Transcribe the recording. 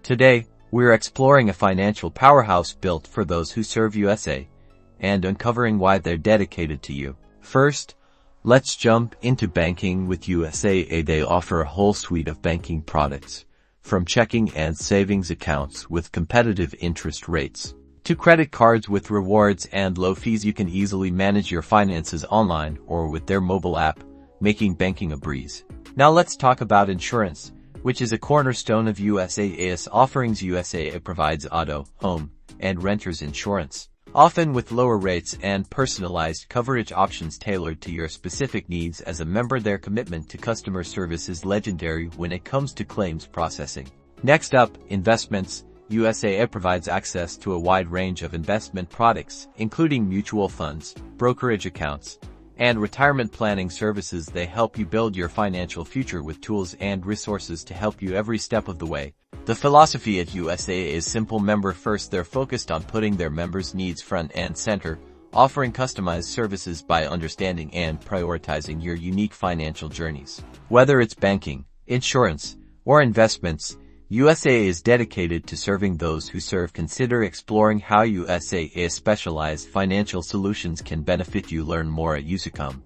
Today, we're exploring a financial powerhouse built for those who serve USA and uncovering why they're dedicated to you. First, let's jump into banking with USA. They offer a whole suite of banking products, from checking and savings accounts with competitive interest rates to credit cards with rewards and low fees. You can easily manage your finances online or with their mobile app, making banking a breeze. Now let's talk about insurance, which is a cornerstone of USA's offerings. USA provides auto, home, and renters insurance, often with lower rates and personalized coverage options tailored to your specific needs. As a member, their commitment to customer service is legendary when it comes to claims processing. Next up, investments. USA provides access to a wide range of investment products, including mutual funds, brokerage accounts, and retirement planning services. They help you build your financial future with tools and resources to help you every step of the way. The philosophy at USA is simple: member first. They're focused on putting their members' needs front and center, offering customized services by understanding and prioritizing your unique financial journeys. Whether it's banking, insurance, or investments, USA is dedicated to serving those who serve. Consider exploring how USA's specialized financial solutions can benefit you. Learn more at Usaa.com.